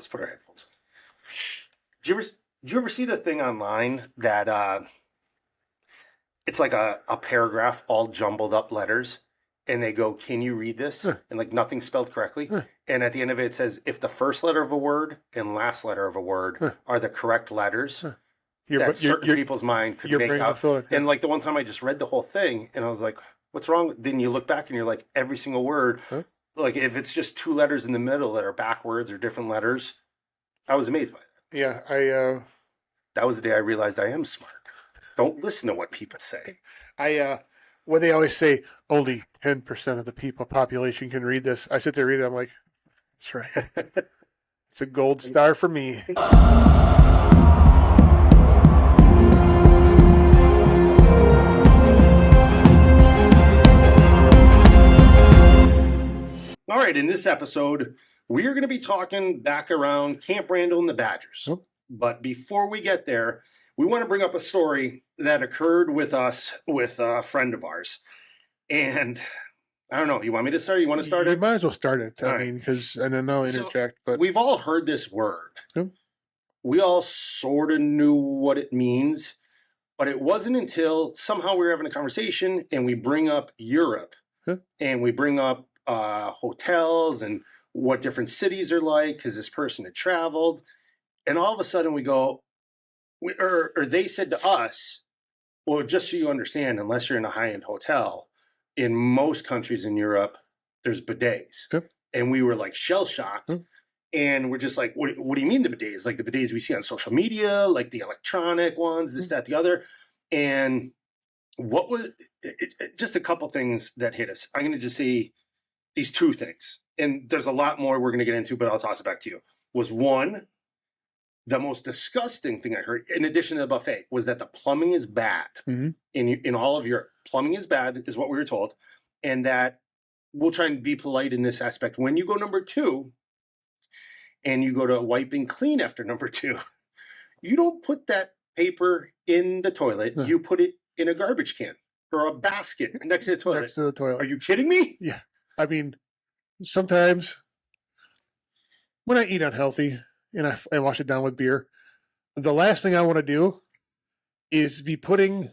let's put our headphones on. Did you ever see the thing online that it's like a paragraph, all jumbled up letters, and they go, "Can you read this?" And like nothing's spelled correctly. And at the end of it, it says, if the first letter of a word and last letter of a word are the correct letters, that certain people's mind could make out. And like the one time I just read the whole thing, and I was like, "What's wrong?" Then you look back and you're like, every single word, like if it's just two letters in the middle that are backwards or different letters, I was amazed by that. Yeah, that was the day I realized I am smart. Don't listen to what people say. When they always say only 10% of the population can read this, I sit there and read it. I'm like, that's right. It's a gold star for me. All right, in this episode, we are going to be talking back around Camp Randall and the Badgers. But before we get there, we want to bring up a story that occurred with us with a friend of ours. And I don't know, you want me to start? You want to start it? You might as well start it. I mean, because, and then I'll interject. But we've all heard this word. We all sort of knew what it means. But it wasn't until somehow we were having a conversation and we bring up Europe and we bring up hotels and what different cities are like because this person had traveled. And all of a sudden we go, or they said to us, well, just so you understand, unless you're in a high-end hotel, in most countries in Europe, there's bidets. And we were like shell-shocked. And we're just like, what do you mean the bidets? Like the bidets we see on social media, like the electronic ones, this, that, the other. And what was just a couple things that hit us. I'm going to just say these two things. And there's a lot more we're going to get into, but I'll toss it back to you. Was one, the most disgusting thing I heard, in addition to the buffet, was that the plumbing is bad. In all of Europe. Plumbing is bad, is what we were told. And that we'll try and be polite in this aspect. When you go number two, and you go to wipe and clean after number two, you don't put that paper in the toilet. You put it in a garbage can or a basket next to the toilet. Next to the toilet. Are you kidding me? Yeah. I mean, sometimes when I eat unhealthy and I wash it down with beer, the last thing I want to do is be putting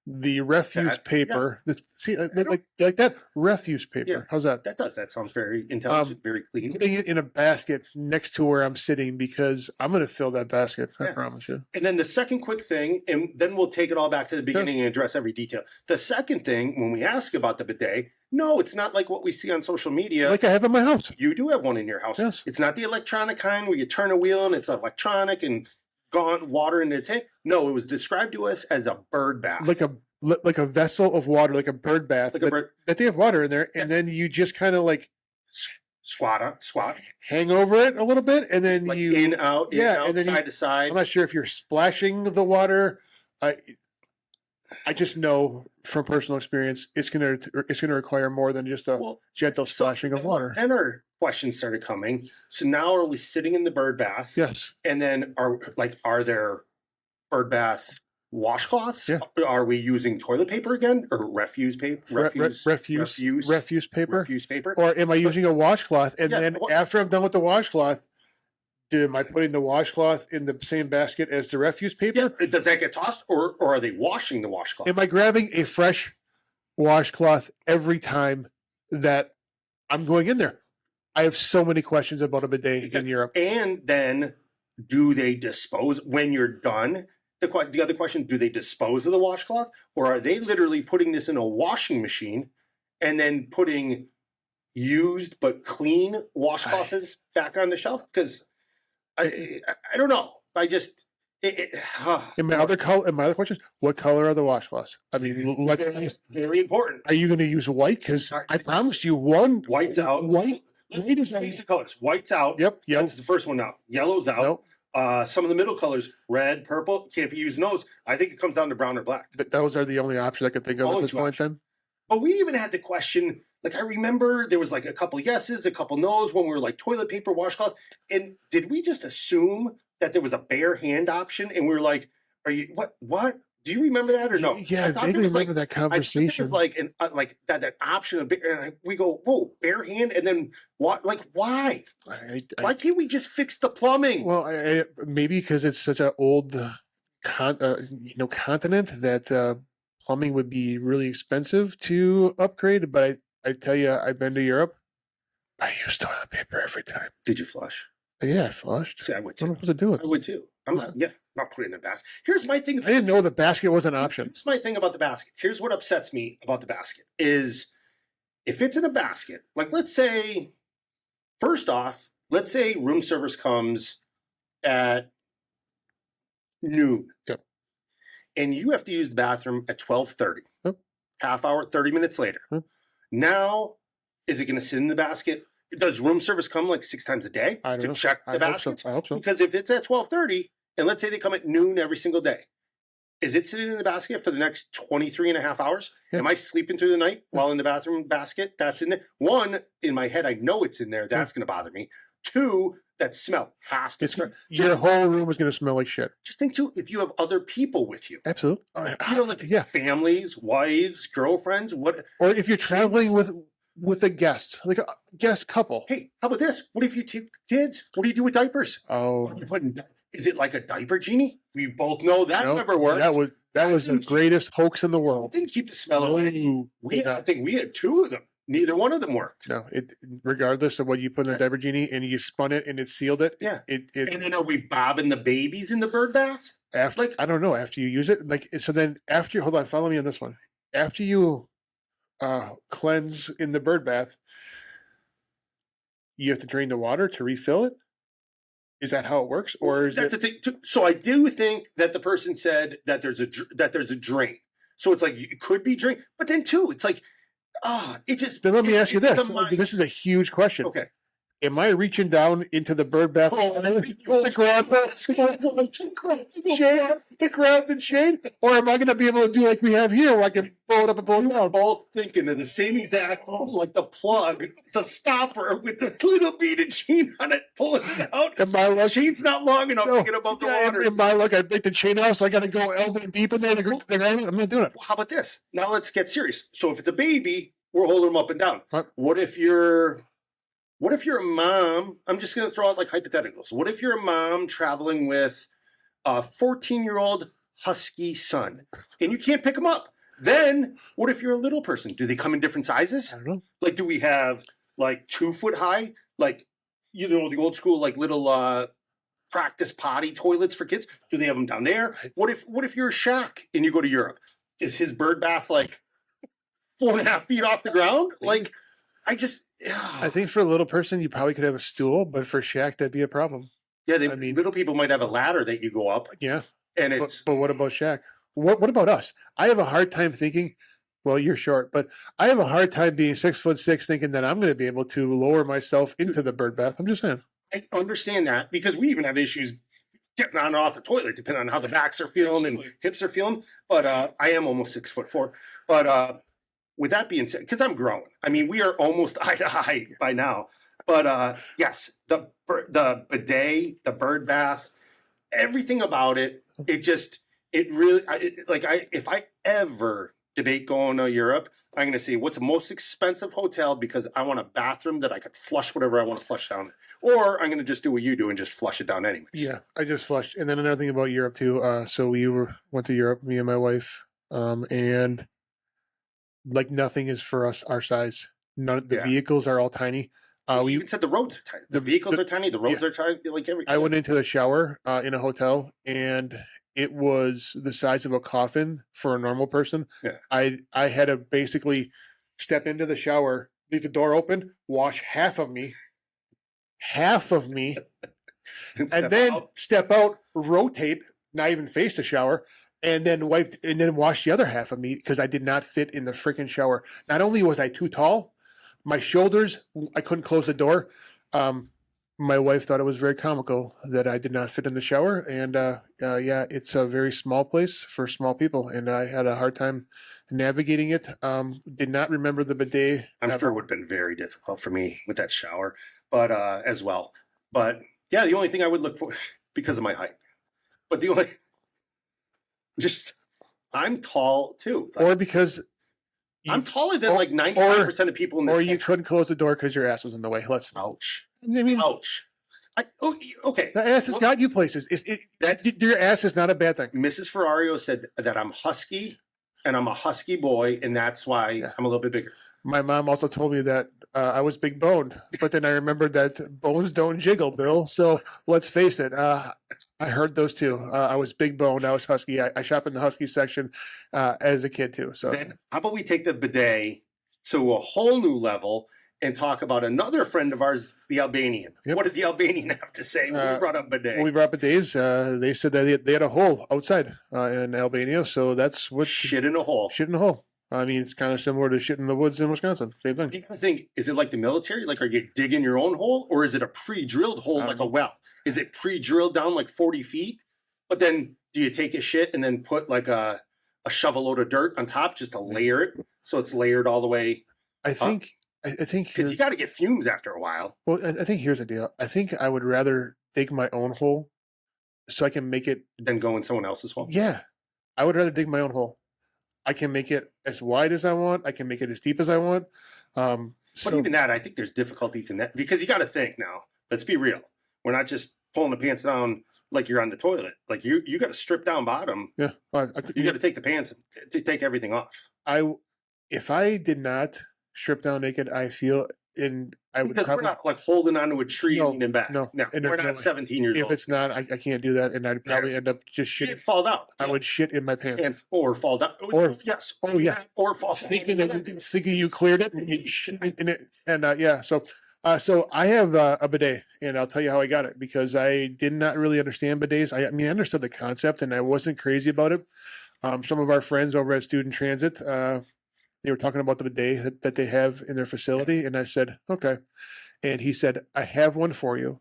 the refuse paper. See, like that refuse paper. Yeah, how's that? That sounds very intelligent, very clean. Putting it in a basket next to where I'm sitting because I'm going to fill that basket. I promise you. And then the second quick thing, and then we'll take it all back to the beginning and address every detail. The second thing, when we ask about the bidet, no, it's not like what we see on social media. Like I have in my house. You do have one in your house. Yes. It's not the electronic kind where you turn a wheel and it's electronic and gone water into the tank. No, it was described to us as a bird bath. Like a vessel of water, like a bird bath. That they have water in there, and then you just kind of like squat, hang over it a little bit, and then like you in, out, and then side to side. I'm not sure if you're splashing the water. I just know from personal experience, it's gonna require more than just a gentle splashing of water. Then our questions started coming. So now, are we sitting in the bird bath? Yes. And then are there bird bath washcloths? Yeah. Are we using toilet paper again, or refuse paper? Refuse paper. Or am I using a washcloth? And then after I'm done with the washcloth, am I putting the washcloth in the same basket as the refuse paper? Yeah. Does that get tossed, or are they washing the washcloth? Am I grabbing a fresh washcloth every time that I'm going in there? I have so many questions about a bidet in Europe. And then, do they dispose when you're done? The other question, do they dispose of the washcloth, or are they literally putting this in a washing machine and then putting used but clean washcloths back on the shelf? Because I don't know. I just in my other questions, what color are the washcloths? I mean, that's very important. Are you going to use white? Because I promised you one. White's out. White. Basic colors. White's out. Yep. That's the first one out. Yellow's out. Nope. Some of the middle colors, red, purple, can't be used in those. I think it comes down to brown or black. But those are the only options I could think of at this point then. But we even had the question, like I remember there was like a couple yeses, a couple no's when we were like toilet paper, washcloth. And did we just assume that there was a bare hand option? And we were like, are you, what? Do you remember that or no? Yeah, I vaguely remember that conversation. I thought there was like like that option of and we go, whoa, bare hand, and then what? Like, why? Why can't we just fix the plumbing? Well, maybe because it's such an old continent that plumbing would be really expensive to upgrade. But I tell you, I've been to Europe. I use toilet paper every time. Did you flush? Yeah, I flushed. See, I would too. What am I supposed to do with it? I would too. I'm not putting it in a basket. Here's my thing. I didn't know the basket was an option. Here's my thing about the basket. Here's what upsets me about the basket is if it's in a basket, like let's say, first off, let's say room service comes at noon. Yep. And you have to use the bathroom at 12:30. Yep. Half hour, 30 minutes later. Yep. Now, is it going to sit in the basket? Does room service come like 6 times a day to check the baskets? I hope so. Because if it's at 12:30, and let's say they come at noon every single day, is it sitting in the basket for the next 23 and a half hours? Yeah. Am I sleeping through the night while in the bathroom basket? That's in there. One, in my head, I know it's in there. That's going to bother me. 2, that smell has to smell. Your whole room is going to smell like shit. Just think, too, if you have other people with you. Absolutely. Like families, wives, girlfriends, what? Or if you're traveling with a guest, like a guest couple. Hey, how about this? What if you take kids? What do you do with diapers? Oh. Is it like a diaper genie? We both know that never worked. That was the greatest hoax in the world. It didn't keep the smell away. I think we had 2 of them. Neither one of them worked. No, regardless of what you put in the diaper genie and you spun it and it sealed it. Yeah. And then are we bobbing the babies in the bird bath? I don't know. After you use it, so then hold on, follow me on this one. After you cleanse in the bird bath, you have to drain the water to refill it. Is that how it works, or is that's the thing? So I do think that the person said that there's a drain. So it's like it could be drained, but then too, it's like it just. Then let me ask you this. This is a huge question. Okay. Am I reaching down into the bird bath to grab the shade? Or am I going to be able to do like we have here where I can blow it up and blow it down? We're both thinking of the same exact, like the plug, the stopper with the little beaded chain on it, pulling it out. And my luck, chain's not long enough to get above the water. In my luck, I break the chain off, so I got to go elbow deep in there. I'm not doing it. How about this? Now let's get serious. So if it's a baby, we're holding them up and down. What if you're a mom? I'm just going to throw out like hypotheticals. What if you're a mom traveling with a 14-year-old husky son and you can't pick them up? Then what if you're a little person? Do they come in different sizes? I don't know. Like, do we have like 2 foot high, like, the old school, like little practice potty toilets for kids? Do they have them down there? What if you're a shack and you go to Europe? Is his bird bath like 4.5 feet off the ground? Like, I think for a little person, you probably could have a stool, but for Shaq, that'd be a problem. Yeah, little people might have a ladder that you go up. Yeah, and but what about Shaq? What about us? I have a hard time thinking. Well, you're short, but I have a hard time being 6'6", thinking that I'm going to be able to lower myself into the bird bath. I'm just saying. I understand that because we even have issues getting on and off the toilet, depending on how the backs are feeling and hips are feeling. But I am almost 6'4". But with that being said, because I'm growing, I mean, we are almost eye to eye by now. But yes, the bidet, the bird bath, everything about it, if I ever debate going to Europe, I'm going to say, what's the most expensive hotel? Because I want a bathroom that I could flush whatever I want to flush down. Or I'm going to just do what you do and just flush it down anyways. Yeah, I just flushed. And then another thing about Europe too. So we went to Europe, me and my wife, and like nothing is for us our size. The vehicles are all tiny. We even said the roads are tiny. The vehicles are tiny. The roads are tiny. Like everything. I went into the shower in a hotel, and it was the size of a coffin for a normal person. Yeah. I had to basically step into the shower, leave the door open, wash half of me, and then step out, rotate, not even face the shower, and then wash the other half of me because I did not fit in the freaking shower. Not only was I too tall, my shoulders, I couldn't close the door. My wife thought it was very comical that I did not fit in the shower. And it's a very small place for small people. And I had a hard time navigating it. Did not remember the bidet. I'm sure it would have been very difficult for me with that shower, but as well. But yeah, the only thing I would look for, because of my height, but the only, just I'm tall too. Or because I'm taller than like 95% of people in this country. country. You couldn't close the door because your ass was in the way. Ouch. I mean, ouch. Okay. The ass has got you places. Your ass is not a bad thing. Mrs. Ferrario said that I'm husky, and I'm a husky boy, and that's why I'm a little bit bigger. My mom also told me that I was big boned, but then I remembered that bones don't jiggle, Bill. So let's face it. I heard those too. I was big boned. I was husky. I shop in the husky section as a kid too. So then how about we take the bidet to a whole new level and talk about another friend of ours, the Albanian. Yep. What did the Albanian have to say when we brought up bidet? When we brought bidets, they said that they had a hole outside in Albania. So that's what shit in a hole. Shit in a hole. I mean, it's kind of similar to shit in the woods in Wisconsin. Same thing. You gotta think, is it like the military? Like, are you digging your own hole? Or is it a pre-drilled hole like a well? Is it pre-drilled down like 40 feet? But then do you take a shit and then put like a shovel load of dirt on top just to layer it so it's layered all the way I think because you got to get fumes after a while. Well, I think here's the deal. I think I would rather dig my own hole so I can make it than go in someone else's hole. Yeah, I would rather dig my own hole. I can make it as wide as I want. I can make it as deep as I want. But even that, I think there's difficulties in that because you got to think now. Let's be real. We're not just pulling the pants down like you're on the toilet. Like you got to strip down bottom. Yeah, you got to take the pants to take everything off. If I did not strip down naked, I feel because we're not like holding onto a tree and leaning back. No, and we're not 17 years old. If it's not, I can't do that, and I'd probably end up just shitting. You'd fall down. I would shit in my pants, or fall down. Or yes, or fall. Thinking you cleared it, and you shit in it, and So I have a bidet, and I'll tell you how I got it because I did not really understand bidets. I mean, I understood the concept, and I wasn't crazy about it. Some of our friends over at Student Transit, they were talking about the bidet that they have in their facility, and I said, okay. And he said, I have one for you.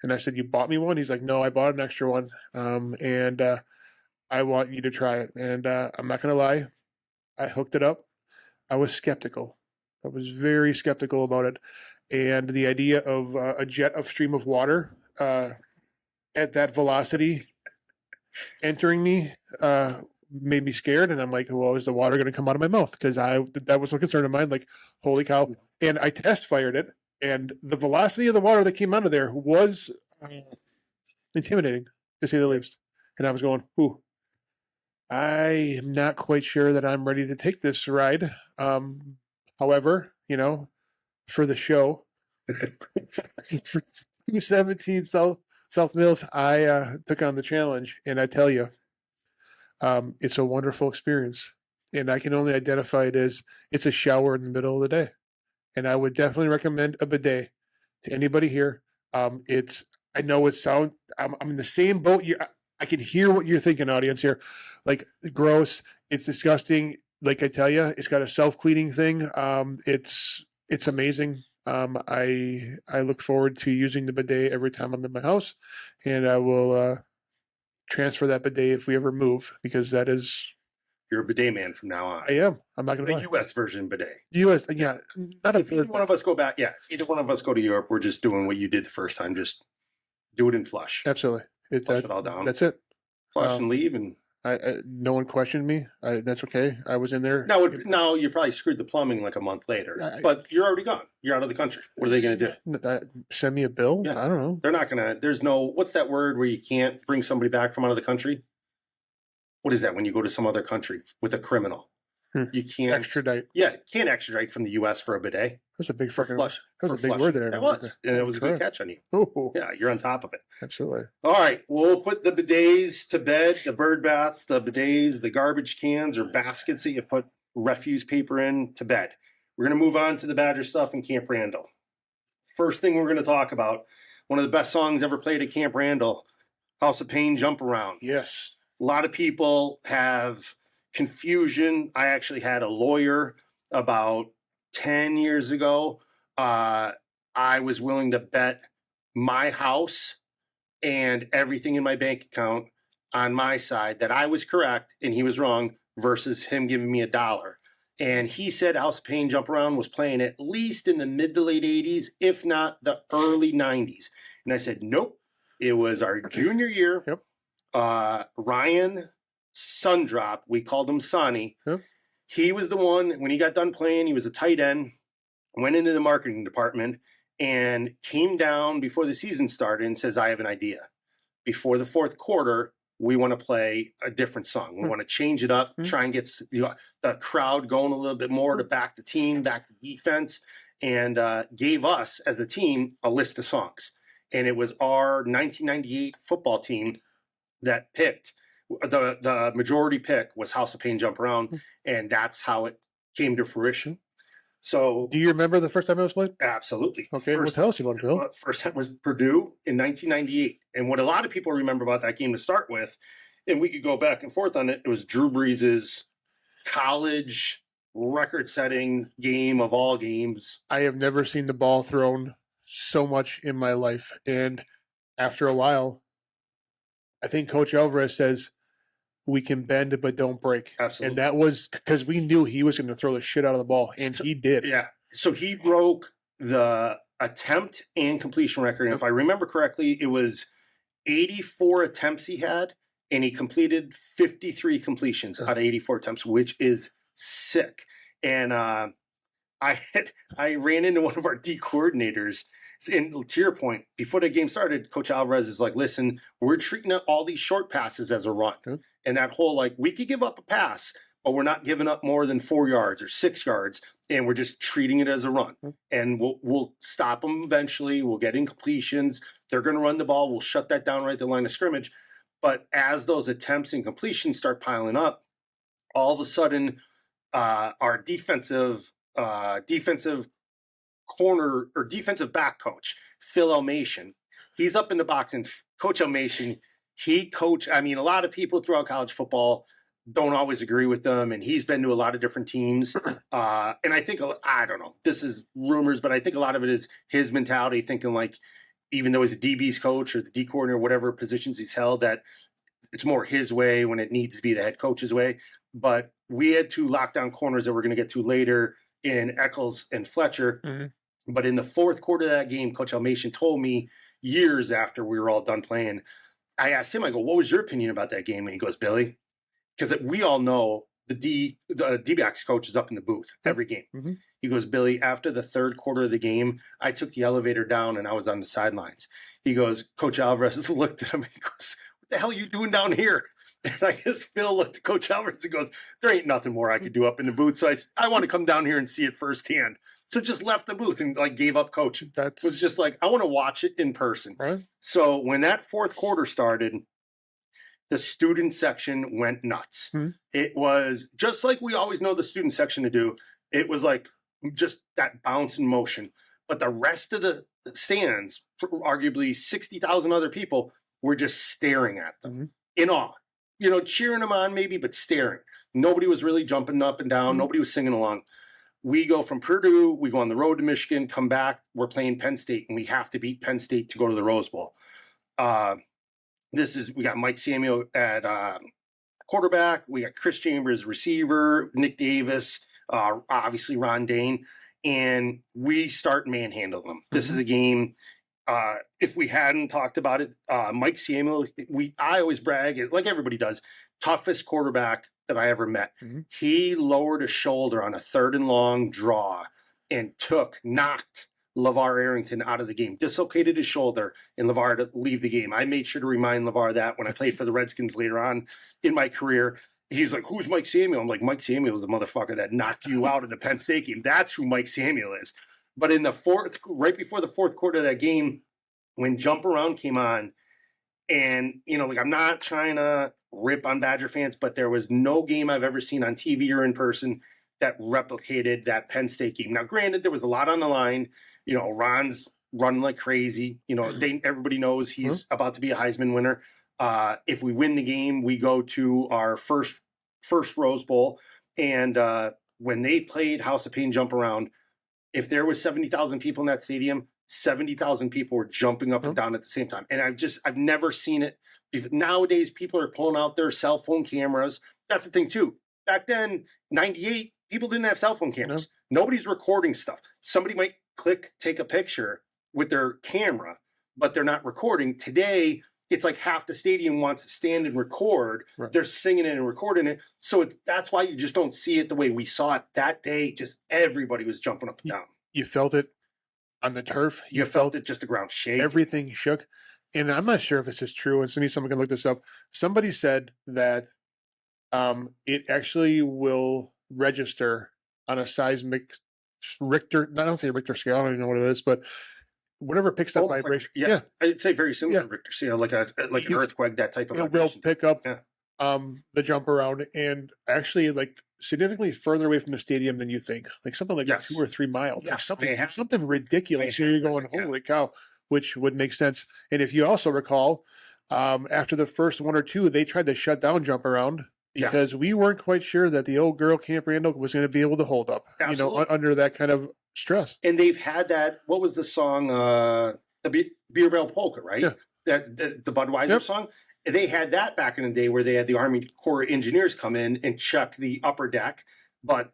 And I said, you bought me one? He's like, no, I bought an extra one, and I want you to try it. And I'm not going to lie, I hooked it up. I was skeptical. I was very skeptical about it. And the idea of a jet of stream of water at that velocity entering me made me scared. And I'm like, well, is the water going to come out of my mouth? Because that was a concern of mine. Like, holy cow. And I test fired it. And the velocity of the water that came out of there was intimidating, to say the least. And I was going, ooh, I am not quite sure that I'm ready to take this ride. However, for the show, 217 South Mills, I took on the challenge, and I tell you, it's a wonderful experience. And I can only identify it as it's a shower in the middle of the day. And I would definitely recommend a bidet to anybody here. I know it sounds, I'm in the same boat. I can hear what you're thinking, audience here. Like, gross. It's disgusting. Like I tell you, it's got a self-cleaning thing. It's amazing. I look forward to using the bidet every time I'm in my house, and I will transfer that bidet if we ever move, because that is. You're a bidet man from now on. I am. I'm not going to lie. The U.S. version bidet. U.S. Yeah. Not if either one of us go back, either one of us go to Europe, we're just doing what you did the first time. Just do it and flush. Absolutely. Flush it all down. That's it. Flush and leave, and no one questioned me. That's okay. I was in there. Now you probably screwed the plumbing like a month later, but you're already gone. You're out of the country. What are they going to do? Send me a bill? Yeah. I don't know. They're not going to. There's no. What's that word where you can't bring somebody back from out of the country? What is that when you go to some other country with a criminal? You can't extradite. Yeah, can't extradite from the U.S. for a bidet. That's a big fucking flush. That was a big word there. That was, and it was a good catch on you. Ooh. Yeah, you're on top of it. Absolutely. All right, we'll put the bidets to bed. The bird baths, the bidets, the garbage cans or baskets that you put refuse paper in to bed. We're going to move on to the Badger stuff in Camp Randall. First thing we're going to talk about, one of the best songs ever played at Camp Randall, House of Pain, Jump Around. Yes. A lot of people have confusion. I actually had a lawyer about 10 years ago. I was willing to bet my house and everything in my bank account on my side that I was correct and he was wrong versus him giving me $1. And he said House of Pain Jump Around was playing at least in the mid to late 80s, if not the early 90s. And I said, nope, it was our junior year. Yep. Ryan Sundrop. We called him Sonny. Huh? He was the one, when he got done playing, he was a tight end, went into the marketing department, and came down before the season started and says, I have an idea. Before the fourth quarter, we want to play a different song. We want to change it up, try and get the crowd going a little bit more to back the team, back the defense, and gave us, as a team, a list of songs. And it was our 1998 football team that picked. The majority pick was House of Pain Jump Around, and that's how it came to fruition. So, do you remember the first time it was played? Absolutely. Okay, well, tell us about it, Bill. First time was Purdue in 1998. And what a lot of people remember about that game to start with, and we could go back and forth on it, it was Drew Brees' college record-setting game of all games. I have never seen the ball thrown so much in my life. And after a while, I think Coach Alvarez says, we can bend but don't break. Absolutely. And that was because we knew he was going to throw the shit out of the ball, and he did. Yeah. So he broke the attempt and completion record. And if I remember correctly, it was 84 attempts he had, and he completed 53 completions out of 84 attempts, which is sick. And I ran into one of our D coordinators. And to your point, before the game started, Coach Alvarez is like, listen, we're treating all these short passes as a run. Okay. And that whole, like, we could give up a pass, but we're not giving up more than 4 yards or 6 yards, and we're just treating it as a run. Okay. And we'll stop them eventually. We'll get incompletions. They're going to run the ball. We'll shut that down right at the line of scrimmage. But as those attempts and completions start piling up, all of a sudden our defensive corner or defensive back coach, Phil Elmation, he's up in the box, and Coach Elmation, a lot of people throughout college football don't always agree with them, and he's been to a lot of different teams. And I think, I don't know, this is rumors, but I think a lot of it is his mentality, thinking like, even though he's a DB's coach or the D coordinator, whatever positions he's held, that it's more his way when it needs to be the head coach's way. But we had 2 lockdown corners that we're going to get to later in Eccles and Fletcher. Mm-hmm. But in the fourth quarter of that game, Coach Elmation told me years after we were all done playing, I asked him, I go, what was your opinion about that game? And he goes, Billy, because we all know the D-backs coach is up in the booth every game. Mm-hmm. He goes, Billy, after the third quarter of the game, I took the elevator down and I was on the sidelines. He goes, Coach Alvarez looked at him and he goes, what the hell are you doing down here? And I guess Phil looked at Coach Alvarez and goes, there ain't nothing more I could do up in the booth. So I want to come down here and see it firsthand. So just left the booth and like gave up coaching. That was just like, I want to watch it in person. Right. So when that fourth quarter started, the student section went nuts. Hmm. It was just like we always know the student section to do. It was like just that bounce in motion. But the rest of the stands, arguably 60,000 other people, were just staring at them in awe. Cheering them on maybe, but staring. Nobody was really jumping up and down. Nobody was singing along. We go from Purdue, we go on the road to Michigan, come back, we're playing Penn State, and we have to beat Penn State to go to the Rose Bowl. We got Mike Samuel at quarterback, we got Chris Chambers receiver, Nick Davis, obviously Ron Dane, and we start manhandling them. This is a game, if we hadn't talked about it, Mike Samuel, I always brag, like everybody does, toughest quarterback that I ever met. Mm-hmm. He lowered a shoulder on a 3rd and long draw and knocked LeVar Arrington out of the game, dislocated his shoulder, and LeVar to leave the game. I made sure to remind LeVar that when I played for the Redskins later on in my career. He's like, who's Mike Samuel? I'm like, Mike Samuel is the motherfucker that knocked you out of the Penn State game. That's who Mike Samuel is. But in right before the fourth quarter of that game, when Jump Around came on, and, I'm not trying to rip on Badger fans, but there was no game I've ever seen on TV or in person that replicated that Penn State game. Now, granted, there was a lot on the line. Ron's running like crazy. Everybody knows he's about to be a Heisman winner. If we win the game, we go to our first Rose Bowl. And when they played House of Pain Jump Around, if there was 70,000 people in that stadium, 70,000 people were jumping up and down at the same time. And I've never seen it. Nowadays, people are pulling out their cell phone cameras. That's the thing, too. Back then, 98, people didn't have cell phone cameras. No. Nobody's recording stuff. Somebody might take a picture with their camera, but they're not recording. Today, it's like half the stadium wants to stand and record. Right. They're singing it and recording it. So that's why you just don't see it the way we saw it that day. Just everybody was jumping up and down. You felt it on the turf. You felt it, just the ground shake. Everything shook. And I'm not sure if this is true, and someone can look this up. Somebody said that it actually will register on a seismic Richter, I don't say Richter scale, I don't even know what it is, but whatever picks up vibration. Like, I'd say very similar to Richter scale, like an earthquake, that type of vibration. Will pick up the jump around, and actually like significantly further away from the stadium than you think. Like something like 2 or 3 miles. Yeah, something ridiculous. You're going, holy cow, which would make sense. And if you also recall, after the first 1 or 2, they tried to shut down jump around because we weren't quite sure that the old girl Camp Randall was going to be able to hold up, under that kind of stress. And they've had that. What was the song? The Beer Barrel Polka, right? Yeah. The Budweiser song. They had that back in the day where they had the Army Corps engineers come in and check the upper deck. But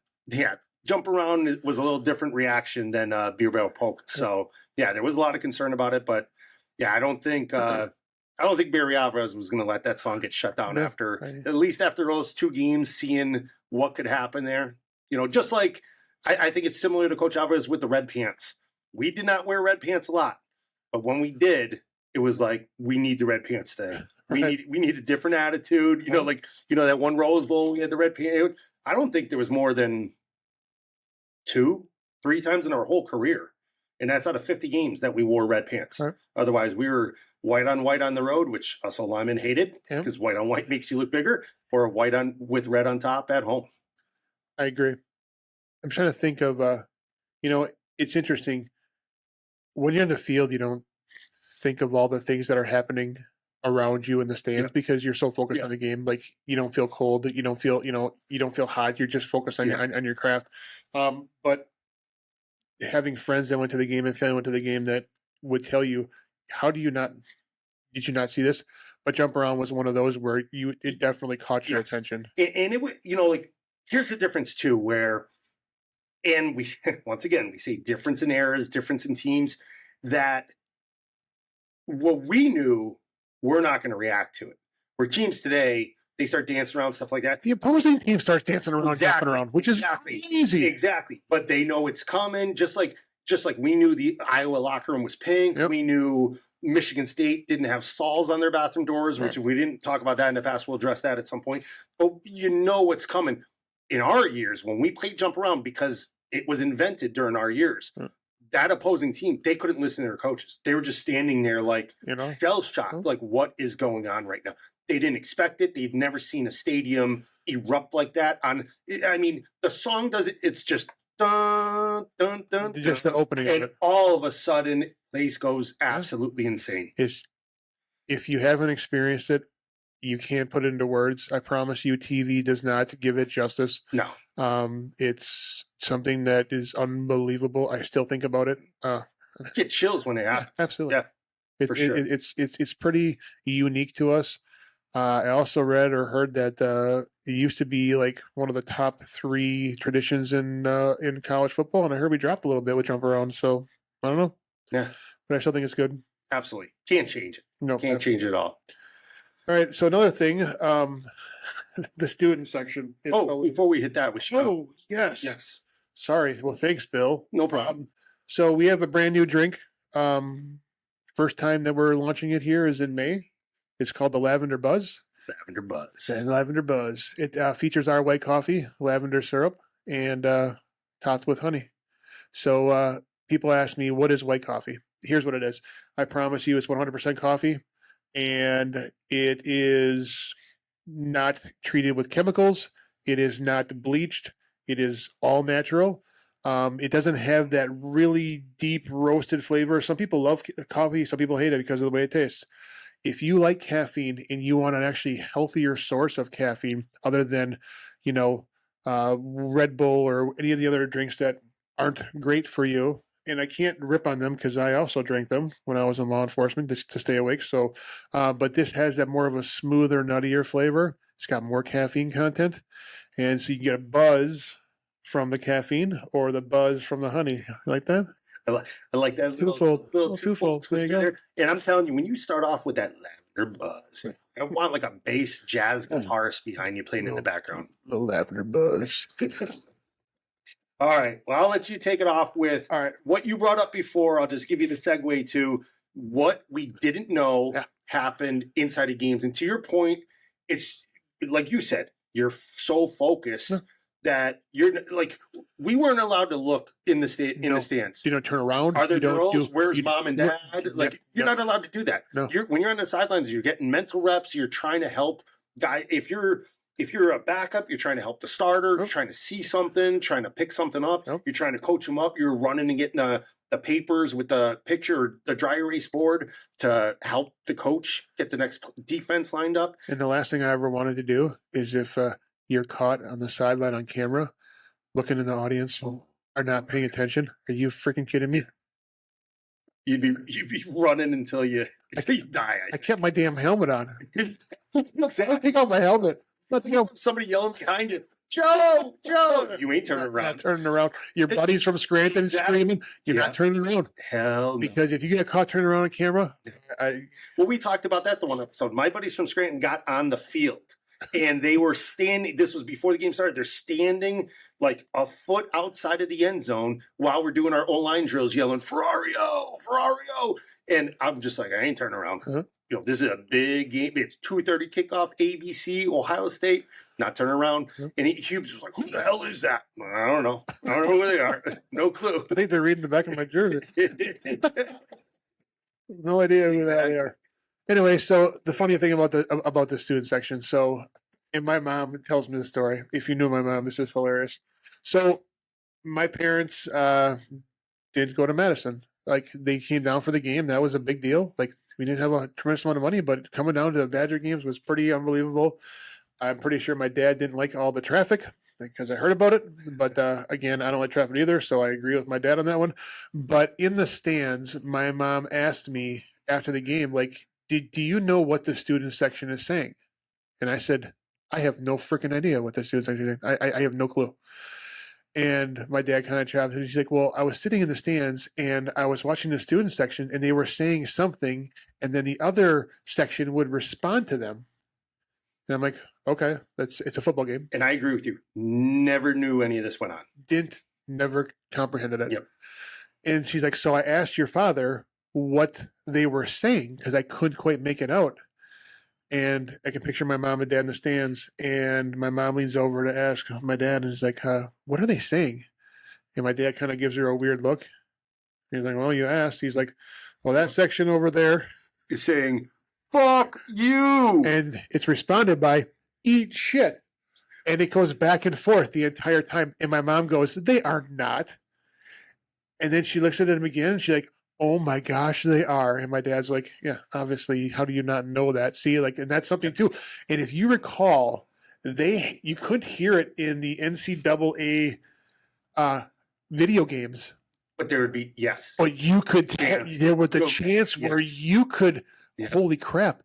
jump around was a little different reaction than Beer Barrel Polka. So there was a lot of concern about it. But I don't think Barry Alvarez was going to let that song get shut down at least after those 2 games, seeing what could happen there. Just like I think it's similar to Coach Alvarez with the red pants. We did not wear red pants a lot, but when we did, it was like, we need the red pants today. We need a different attitude. That one Rose Bowl, we had the red pants. I don't think there was more than 2-3 times in our whole career. And that's out of 50 games that we wore red pants. Right. Otherwise, we were white on the road, which us linemen hated because white on white makes you look bigger, or white on with red on top at home. I agree. I'm trying to think of, it's interesting. When you're in the field, you don't think of all the things that are happening around you in the stands because you're so focused on the game. Like you don't feel cold, you don't feel, you don't feel hot. You're just focused on your craft. But having friends that went to the game and family went to the game that would tell you, did you not see this? But jump around was one of those where it definitely caught your attention. And it would, like, here's the difference too, where, and we, once again, we say difference in eras, difference in teams, that what we knew, we're not going to react to it. Where teams today, they start dancing around, stuff like that. The opposing team starts dancing around, jumping around, which is easy. Exactly. But they know it's coming, just like we knew the Iowa locker room was pink. Yep. We knew Michigan State didn't have stalls on their bathroom doors, which if we didn't talk about that in the past, we'll address that at some point. But you know what's coming. In our years, when we played jump around, because it was invented during our years, that opposing team, they couldn't listen to their coaches. They were just standing there like shell shocked, like what is going on right now? They didn't expect it. They've never seen a stadium erupt like that. The song does it. It's just dun, dun, dun, just the opening and of it. All of a sudden, place goes absolutely insane. If you haven't experienced it, you can't put it into words. I promise you, TV does not give it justice. No. It's something that is unbelievable. I still think about it. Get chills when it happens. Absolutely. Yeah, for sure. It's pretty unique to us. I also read or heard that it used to be like one of the top 3 traditions in college football, and I heard we dropped a little bit with jump around. So I don't know. Yeah, but I still think it's good. Absolutely, can't change it. No, can't change it at all. All right. So another thing, the student section. Before we hit that, we should. Oh, yes. Yes. Sorry. Well, thanks, Bill. No problem. So we have a brand new drink. First time that we're launching it here is in May. It's called the Lavender Buzz. Lavender Buzz. And Lavender Buzz. It features our white coffee, lavender syrup, and topped with honey. So people ask me, what is white coffee? Here's what it is. I promise you it's 100% coffee, and it is not treated with chemicals. It is not bleached. It is all natural. It doesn't have that really deep roasted flavor. Some people love coffee. Some people hate it because of the way it tastes. If you like caffeine and you want an actually healthier source of caffeine other than, Red Bull or any of the other drinks that aren't great for you, and I can't rip on them because I also drank them when I was in law enforcement to stay awake. So, but this has that more of a smoother, nuttier flavor. It's got more caffeine content. And so you can get a buzz from the caffeine or the buzz from the honey. You like that? I like that Twofold. little Twofold. There you twister go. there. And I'm telling you, when you start off with that lavender buzz, I want like a bass jazz guitarist behind you playing in the background. The lavender buzz. All right. Well, I'll let you take it off with All right. what you brought up before. I'll just give you the segue to what we didn't know happened inside of games. And to your point, it's like you said, you're so focused that you're like, we weren't allowed to look in the the stands. You don't turn around. Are there girls? Where's mom and dad? Like, you're not allowed to do that. No. When you're on the sidelines, you're getting mental reps. You're trying to help guy. If you're a backup, you're trying to help the starter. You're trying to see something, trying to pick something up. You're trying to coach them up. You're running and getting the papers with the picture, or the dry erase board to help the coach get the next defense lined up. And the last thing I ever wanted to do is if you're caught on the sideline on camera, looking in the audience or not paying attention. Are you freaking kidding me? You'd be running until you die. I kept my damn helmet on. Take out my helmet. Somebody yelling behind you, Joe! You ain't turning around. Not turning around. Your buddies from Scranton screaming. You're not turning around. Hell no. Because if you get caught turning around on camera, well, we talked about that the one episode. My buddies from Scranton got on the field. And they were standing, this was before the game started, they're standing like a foot outside of the end zone while we're doing our O-line drills yelling, Ferrario! And I'm just like, I ain't turning around. This is a big game. It's 2:30 kickoff, ABC, Ohio State. Not turning around. And Hughes was like, who the hell is that? I don't know who they are. No clue. I think they're reading the back of my jersey. No idea who the hell they are. Anyway, so the funny thing about the student section, and my mom tells me the story. If you knew my mom, this is hilarious. So my parents did go to Madison. Like, they came down for the game. That was a big deal. Like, we didn't have a tremendous amount of money, but coming down to the Badger games was pretty unbelievable. I'm pretty sure my dad didn't like all the traffic because I heard about it. But again, I don't like traffic either, so I agree with my dad on that one. But in the stands, my mom asked me after the game, like, do you know what the student section is saying? And I said, I have no freaking idea what the student section is saying. I have no clue. And my dad kind of chopped, and she's like, well, I was sitting in the stands and I was watching the student section and they were saying something, and then the other section would respond to them. And I'm like, okay, it's a football game. And I agree with you. Never knew any of this went on. Never comprehended it. Yep. And she's like, so I asked your father what they were saying because I couldn't quite make it out. And I can picture my mom and dad in the stands, and my mom leans over to ask my dad, and he's like, what are they saying? And my dad kind of gives her a weird look. He's like, well, you asked. He's like, well, that section over there is saying, fuck you. And it's responded by, eat shit. And it goes back and forth the entire time. And my mom goes, they are not. And then she looks at him again, and she's like, oh my gosh, they are. And my dad's like, yeah, obviously, how do you not know that? See, like, and that's something too. And if you recall, you couldn't hear it in the NCAA video games. But there would be, yes. But you could, there was the chance where you could, holy crap.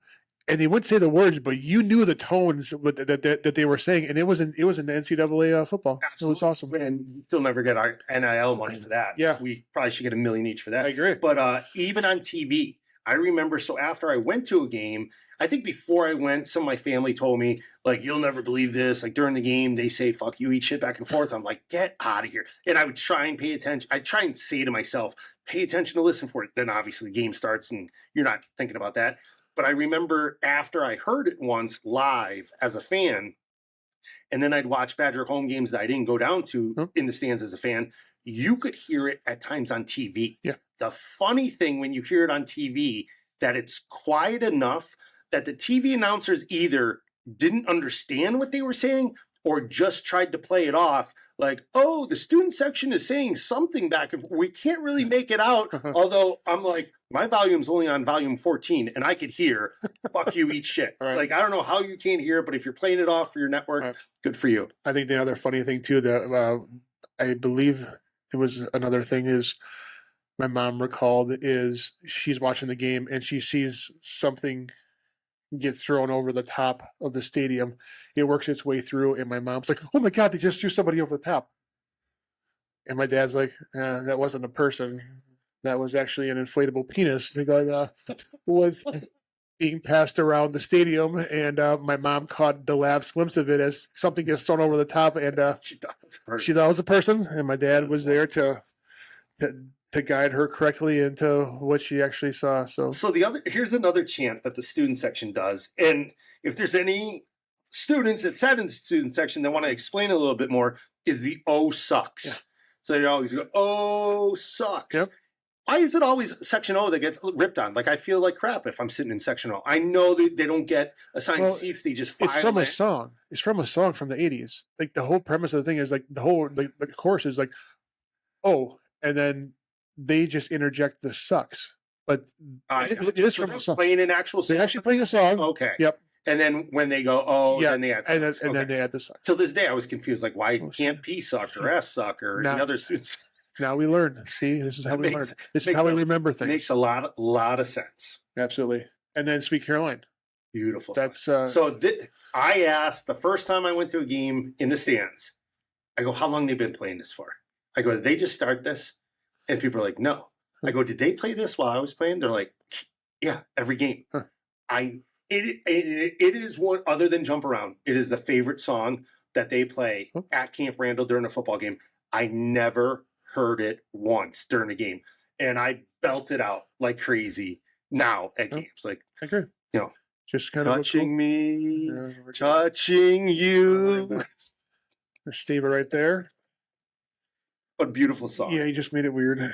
And they wouldn't say the words, but you knew the tones that they were saying, and it was in the NCAA football. Absolutely. It was awesome, and still never get our NIL money for that. Yeah, we probably should get $1 million each for that. I agree. But even on TV, I remember. So after I went to a game, I think before I went, some of my family told me, like, you'll never believe this. Like, during the game, they say, "Fuck you, eat shit," back and forth. I'm like, get out of here. And I would try and pay attention. I try and say to myself, pay attention to listen for it. Then obviously the game starts, and you're not thinking about that. But I remember after I heard it once live as a fan, and then I'd watch Badger home games that I didn't go down to in the stands as a fan, you could hear it at times on TV. Yeah. The funny thing when you hear it on TV, that it's quiet enough that the TV announcers either didn't understand what they were saying or just tried to play it off like, oh, the student section is saying something back. We can't really make it out. Although I'm like, my volume's only on volume 14 and I could hear, fuck you, eat shit. Right. Like, I don't know how you can't hear it, but if you're playing it off for your network, good for you. I think the other funny thing too, that I believe it was another thing is my mom recalled is she's watching the game and she sees something get thrown over the top of the stadium. It works its way through, and my mom's like, oh my God, they just threw somebody over the top. And my dad's like, that wasn't a person. that was actually an inflatable penis that was being passed around the stadium, and my mom caught the last glimpse of it as something gets thrown over the top, and she thought it was a person, and my dad was there to guide her correctly into what she actually saw. So here's another chant that the student section does, and if there's any students that sat in the student section that want to explain a little bit more, is the "Oh sucks." Yeah. So they always go, "Oh sucks." Yep. Why is it always section O that gets ripped on? Like, I feel like crap if I'm sitting in section O. I know that they don't get assigned seats; they just file it's from a song. It's from a song from the '80s. Like, the whole premise of the thing is like the chorus is like, "Oh," and then they just interject the "sucks." But it is from a song. Playing an actual song. They're actually playing a song. Okay. Yep. And then when they go, "Oh," then they add sucks. And then they add the sucks. Till this day, I was confused. Like, why can't P suck or S suck or the other students? Now we learn. See, this is how we learn. This is how we remember things. Makes a lot of sense. Absolutely. And then Sweet Caroline. Beautiful. That's I asked the first time I went to a game in the stands. I go, "How long they been playing this for?" I go, "Did they just start this?" And people are like, "No." I go, "Did they play this while I was playing?" They're like, "Yeah, every game." Huh. It is one, other than Jump Around, it is the favorite song that they play at Camp Randall during a football game. I never heard it once during a game, and I belt it out like crazy now at games. Like, okay, just kind of touching me, touching you. There's Steve right there. What a beautiful song. Yeah, he just made it weird.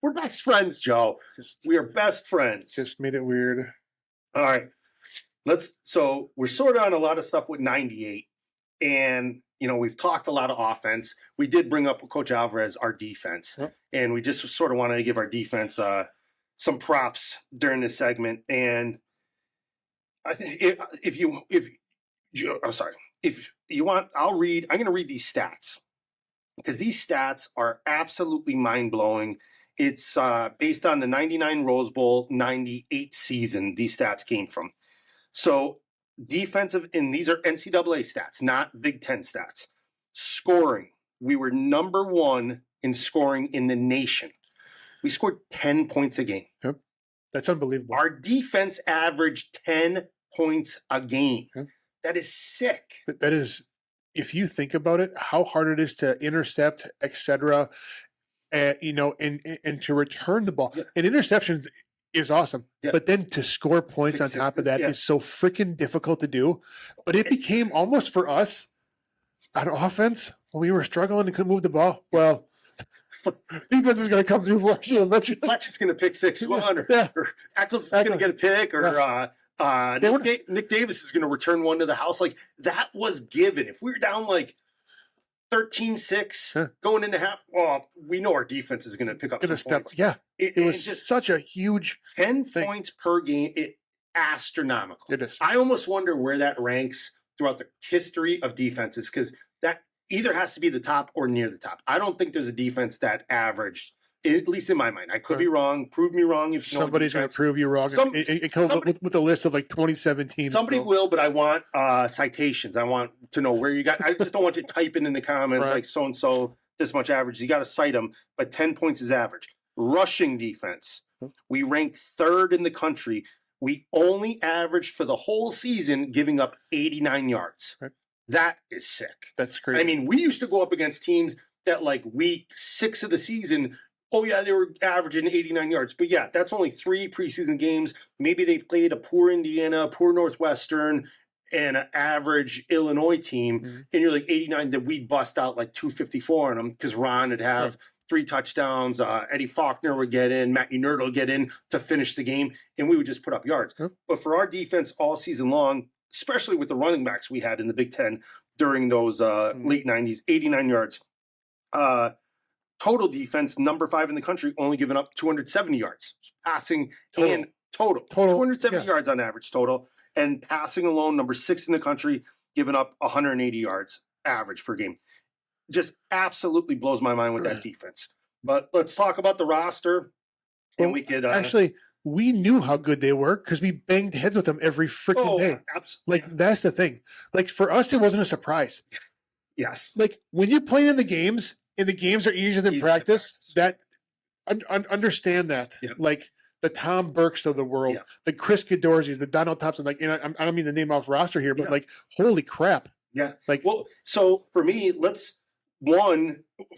We're best friends, Joe. We are best friends. Just made it weird. All right. So we're sort of on a lot of stuff with 98, and we've talked a lot of offense. We did bring up Coach Alvarez, our defense, and we just sort of want to give our defense some props during this segment. And I think if you want, I'm going to read these stats because these stats are absolutely mind blowing. It's based on the 99 Rose Bowl, 98 season. These stats came from. So defensive, and these are NCAA stats, not Big Ten stats. Scoring, we were number 1 in scoring in the nation. We scored 10 points a game. Yep. That's unbelievable. Our defense averaged 10 points a game. Yep. That is sick. That is, if you think about it, how hard it is to intercept, etc. And to return the ball. Yeah. And interceptions is awesome. Yeah. But then to score points on top of that is so freaking difficult to do. But it became almost for us on offense when we were struggling and couldn't move the ball. Well, defense is going to come through for us. Fletch is going to pick 6-1, or Eccles is going to get a pick, or Nick Davis is going to return one to the house. Like, that was given. If we were down like 13-6 going into half, well, we know our defense is going to pick up some points. Yeah, it was just such a huge 10 points per game. Astronomical. It is. I almost wonder where that ranks throughout the history of defenses, because that either has to be the top or near the top. I don't think there's a defense that averaged, at least in my mind. I could be wrong. Prove me wrong if you know. Somebody's going to prove you wrong. It comes with a list of like 2017. Somebody will, but I want citations. I want to know where you got. I just don't want you typing in the comments like so-and-so, this much average. You got to cite them, but 10 points is average. Rushing defense, we ranked 3rd in the country. We only averaged for the whole season giving up 89 yards. Right. That is sick. That's great. I mean, we used to go up against teams that like week 6 of the season, oh, yeah, they were averaging 89 yards. But, yeah, that's only 3 preseason games. Maybe they played a poor Indiana, poor Northwestern, and an average Illinois team. Mm-hmm. And you're like 89, that we'd bust out like 254 on them because Ron would have 3 touchdowns. Eddie Faulkner would get in. Matt Unert would get in to finish the game. And we would just put up yards. Mm-hmm. But for our defense all season long, especially with the running backs we had in the Big Ten during those late 90s, 89 yards. Total defense, number 5 in the country, only giving up 270 yards. Passing and total. 270 yards on average total. And passing alone, number 6 in the country, giving up 180 yards average per game. Just absolutely blows my mind with that defense. But let's talk about the roster. And we could actually, we knew how good they were because we banged heads with them every freaking day. Absolutely. Like, that's the thing. Like, for us, it wasn't a surprise. Yes. Like, when you're playing in the games, and the games are easier than practice, that understand that. Yeah. Like the Tom Burks of the world, Yeah. the Chris Cadorzi's, the Donald Thompson. Like, and I don't mean to name off roster here, but Yeah. like, holy crap. Yeah. Like, well, so for me,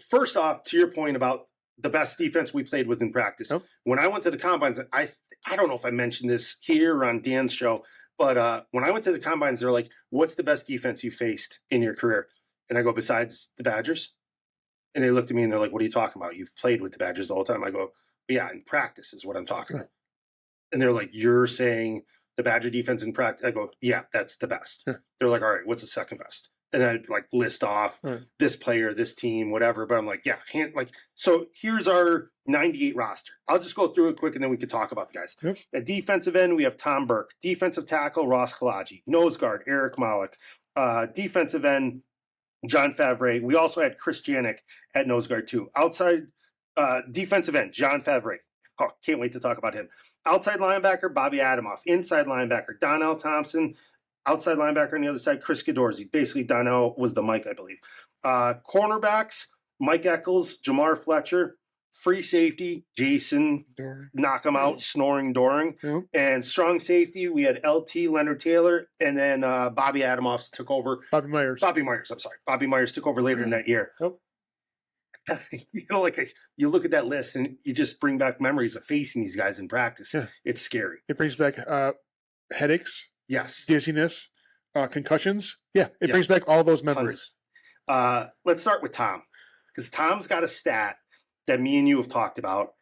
first off, to your point about the best defense we played was in practice. Nope. When I went to the combines, I don't know if I mentioned this here or on Dan's show, but when I went to the combines, they're like, what's the best defense you faced in your career? And I go, besides the Badgers? And they looked at me and they're like, what are you talking about? You've played with the Badgers the whole time. I go, yeah, in practice is what I'm talking about. And they're like, you're saying the Badger defense in practice? I go, yeah, that's the best. They're like, all right, what's the second best? And I'd like list off this player, this team, whatever. But I'm like, yeah, so here's our 98 roster. I'll just go through it quick and then we could talk about the guys. Yep. At defensive end, we have Tom Burke. Defensive tackle, Ross Kalaji. Nose guard, Eric Malik. Defensive end, John Favre. We also had Chris Janik at nose guard too. Outside defensive end, John Favre. Oh, can't wait to talk about him. Outside linebacker, Bobby Adamoff. Inside linebacker, Donnell Thompson. Outside linebacker on the other side, Chris Cadorzi. Basically, Donnell was the Mike, I believe. Cornerbacks, Mike Eccles, Jamar Fletcher. Free safety, Jason, knock him out, snoring Doring. Yep. And strong safety, we had LT, Leonard Taylor, and then Bobby Adamoff took over. Bobby Myers, I'm sorry. Bobby Myers took over later in that year. Yep. You look at that list and you just bring back memories of facing these guys in practice. Yeah. It's scary. It brings back headaches. Yes. Dizziness, concussions. Yeah, it brings back all those memories. Let's start with Tom, because Tom's got a stat that me and you have talked about,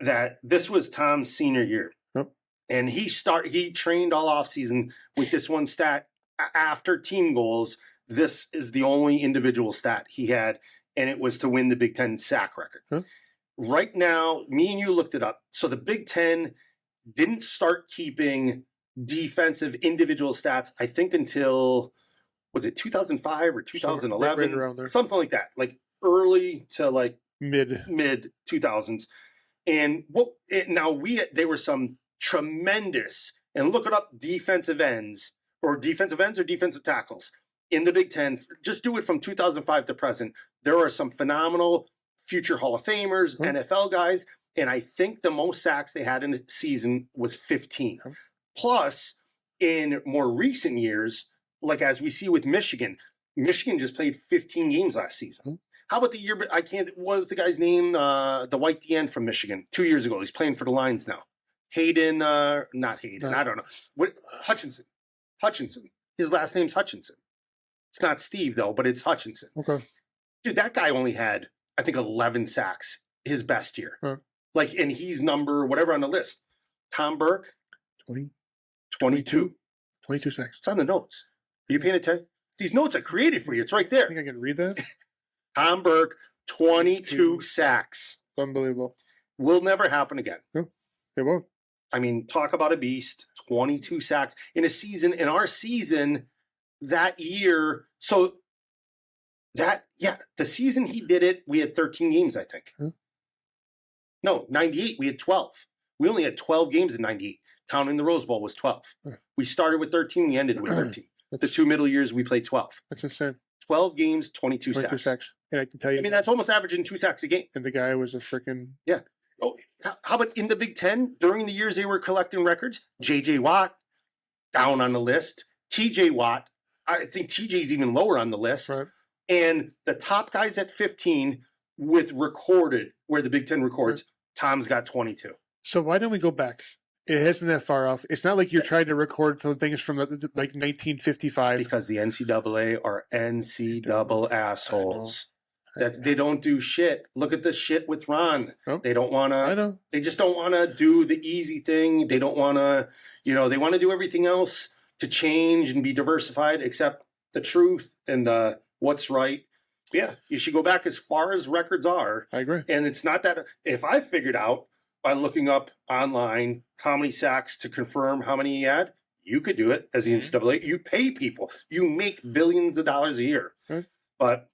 that this was Tom's senior year. Yep. And he trained all offseason with this one stat. After team goals, this is the only individual stat he had, and it was to win the Big Ten sack record. Huh? Right now, me and you looked it up. So the Big Ten didn't start keeping defensive individual stats, I think, until, was it 2005 or 2011? Right around there. Something like that, like early to like mid 2000s. And there were some tremendous, and look it up, defensive ends or defensive tackles in the Big Ten. Just do it from 2005 to present. There are some phenomenal future Hall of Famers, NFL guys, and I think the most sacks they had in a season was 15. Plus, in more recent years, like as we see with Michigan just played 15 games last season. How about the year? What was the guy's name? The white DN from Michigan 2 years ago. He's playing for the Lions now. Not Hayden. I don't know. Hutchinson. His last name's Hutchinson. It's not Steve though, but it's Hutchinson. Okay. Dude, that guy only had, I think, 11 sacks his best year. And he's number whatever on the list. Tom Burke, 22 sacks. It's on the notes. Are you paying attention? These notes are created for you. It's right there. I think I can read that. Tom Burke, 22 sacks. Unbelievable. Will never happen again. No, it won't. I mean, talk about a beast. 22 sacks in a season. In our season that year, the season he did it, we had 13 games, I think. No, 98, we had 12. We only had 12 games in 98. Counting the Rose Bowl was 12. We started with 13, we ended with 13. The 2 middle years, we played 12. That's insane. 12 games, 22 sacks. And I can tell you, that's almost averaging 2 sacks a game. And the guy was a freaking... Yeah. Oh, how about in the Big Ten, during the years they were collecting records? J.J. Watt, down on the list. T.J. Watt, I think T.J.'s even lower on the list. Right. And the top guys at 15 with recorded, where the Big Ten records, Tom's got 22. So why don't we go back? It isn't that far off. It's not like you're trying to record some things from like 1955. Because the NCAA are NCAA assholes. That they don't do shit. Look at the shit with Ron. They don't want to. I know. They just don't want to do the easy thing. They don't want to. They want to do everything else to change and be diversified, except the truth and the what's right. Yeah, you should go back as far as records are. I agree. And it's not that if I figured out by looking up online how many sacks to confirm how many he had, you could do it as the NCAA. You pay people. You make billions of dollars a year. But